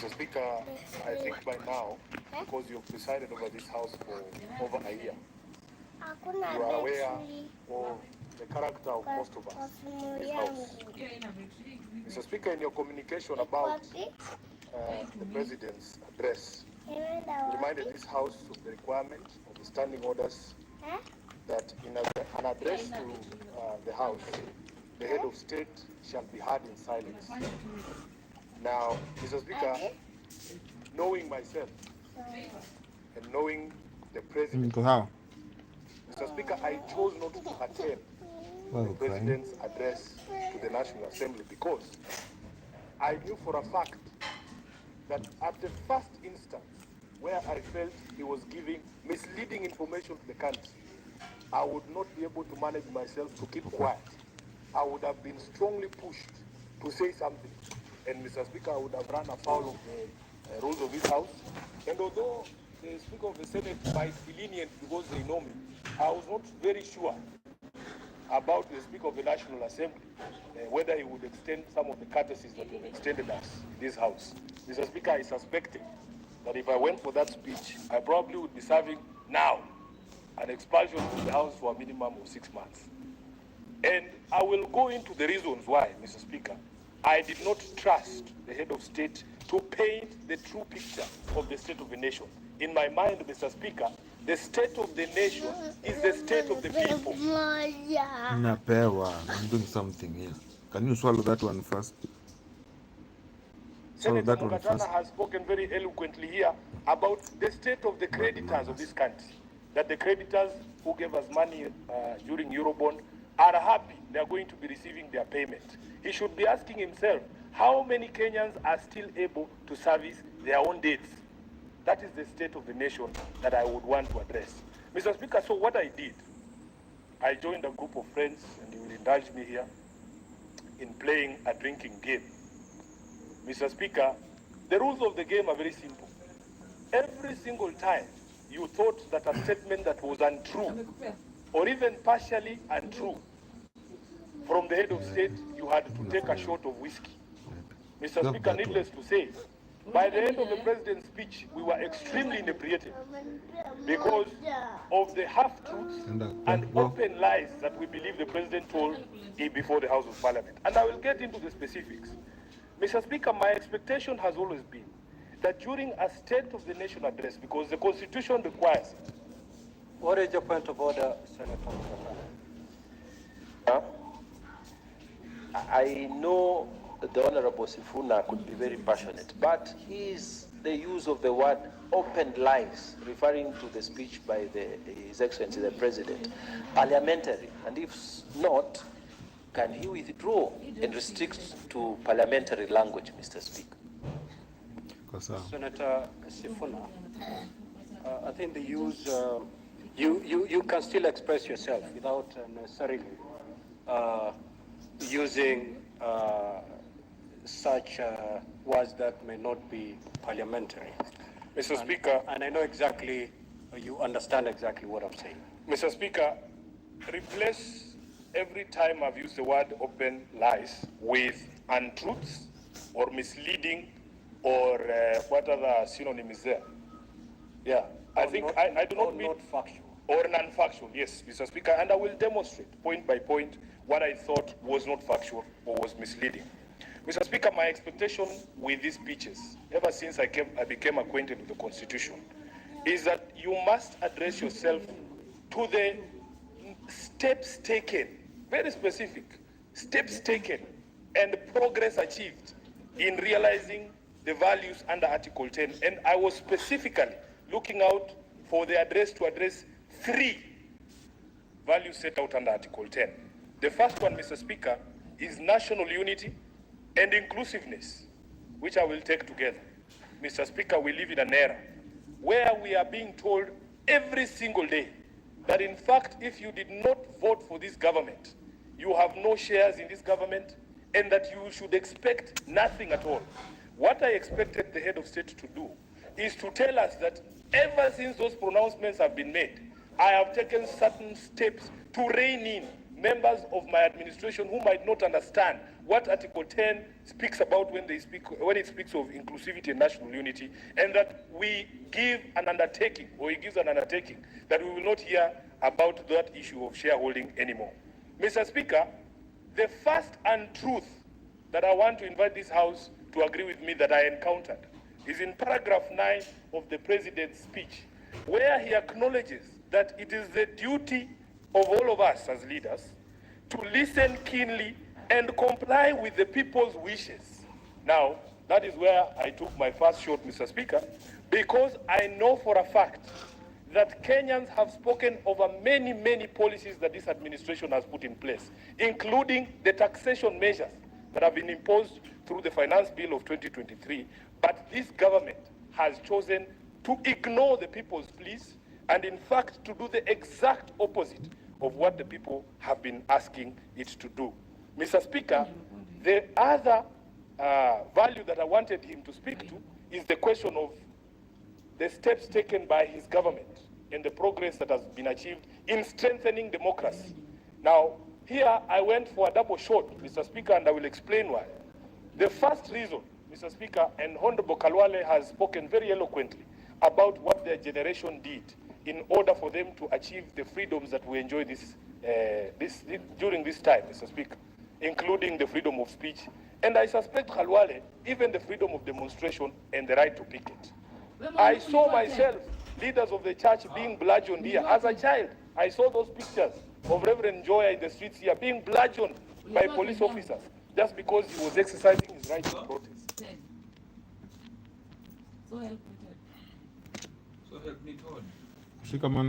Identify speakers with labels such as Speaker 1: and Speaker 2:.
Speaker 1: Mr. Speaker, I think by now, because you've presided over this House for over a year, you are aware of the character of most of us in this House. Mr. Speaker, in your communication about the President's address, you reminded this House of the requirement of the standing orders that in an address to the House, the head of state shall be heard in silence. Now, Mr. Speaker, knowing myself and knowing the President, Mr. Speaker, I chose not to attend the President's address to the National Assembly because I knew for a fact that at the first instance where I felt he was giving misleading information to the country, I would not be able to manage myself to keep quiet. I would have been strongly pushed to say something. And Mr. Speaker, I would have run afoul of the rules of this House. And although the Speaker of the Senate might be lenient because they know me, I was not very sure about the Speaker of the National Assembly, whether he would extend some of the courtesies that have extended us in this House. Mr. Speaker, I suspected that if I went for that speech, I probably would be serving now an expulsion from the House for a minimum of 6 months. And I will go into the reasons why, Mr. Speaker. I did not trust the head of state to paint the true picture of the state of the nation. In my mind, Mr. Speaker, the state of the nation is the state of the people.
Speaker 2: Napewa, I'm doing something here. Can you swallow that one first?
Speaker 1: Senator Mukatana has spoken very eloquently here about the state of the creditors of this country. That the creditors who gave us money during Eurobond are happy they are going to be receiving their payment. He should be asking himself, how many Kenyans are still able to service their own debts? That is the state of the nation that I would want to address. Mr. Speaker, so what I did, I joined a group of friends, and you will indulge me here, in playing a drinking game. Mr. Speaker, the rules of the game are very simple. Every single time you thought that a statement that was untrue, or even partially untrue, from the head of state, you had to take a shot of whiskey. Mr. Speaker, needless to say, by the end of the President's speech, we were extremely inebriated because of the half-truths and open lies that we believe the President told before the House of Parliament. And I will get into the specifics. Mr. Speaker, my expectation has always been that during a State of the Nation address, because the Constitution requires it.
Speaker 3: What is your point of order, Senator?
Speaker 4: I know the Honorable Sifuna could be very passionate, but the use of the word open lies, referring to the speech by His Excellency the President, parliamentary, and if not, can he withdraw and restrict to parliamentary language, Mr. Speaker?
Speaker 3: Senator Sifuna, I think the use, you can still express yourself without necessarily using such words that may not be parliamentary.
Speaker 1: Mr. Speaker.
Speaker 3: And I know exactly, you understand exactly what I'm saying.
Speaker 1: Mr. Speaker, replace every time I've used the word open lies with untruths or misleading or what other synonym is there? Yeah, I think I do not mean
Speaker 3: not factual.
Speaker 1: Or non-factual, yes, Mr. Speaker, and I will demonstrate point by point what I thought was not factual or was misleading. Mr. Speaker, my expectation with these speeches, ever since I became acquainted with the Constitution, is that you must address yourself to the steps taken, very specific, steps taken and progress achieved in realizing the values under Article 10. And I was specifically looking out for the address to address 3 values set out under Article 10. The first one, Mr. Speaker, is national unity and inclusiveness, which I will take together. Mr. Speaker, we live in an era where we are being told every single day that in fact, if you did not vote for this government, you have no shares in this government and that you should expect nothing at all. What I expected the head of state to do is to tell us that ever since those pronouncements have been made, I have taken certain steps to rein in members of my administration who might not understand what Article 10 speaks about when it speaks of inclusivity and national unity, and that we give an undertaking, or he gives an undertaking, that we will not hear about that issue of shareholding anymore. Mr. Speaker, the first untruth that I want to invite this House to agree with me that I encountered is in paragraph 9 of the President's speech, where he acknowledges that it is the duty of all of us as leaders to listen keenly and comply with the people's wishes. Now, that is where I took my first shot, Mr. Speaker, because I know for a fact that Kenyans have spoken over many, many policies that this administration has put in place, including the taxation measures that have been imposed through the Finance Bill of 2023. But this government has chosen to ignore the people's pleas and, in fact, to do the exact opposite of what the people have been asking it to do. Mr. Speaker, the other value that I wanted him to speak to is the question of the steps taken by his government and the progress that has been achieved in strengthening democracy. Now, here I went for a double shot, Mr. Speaker, and I will explain why. The first reason, Mr. Speaker, and Honorable Kalwale has spoken very eloquently about what their generation did in order for them to achieve the freedoms that we enjoy during this time, Mr. Speaker, including the freedom of speech, and I suspect, Kalwale, even the freedom of demonstration and the right to picket. I saw myself, leaders of the church, being bludgeoned here. As a child, I saw those pictures of Reverend Joya in the streets here being bludgeoned by police officers just because he was exercising his right to protest.
Speaker 2: Shikaman.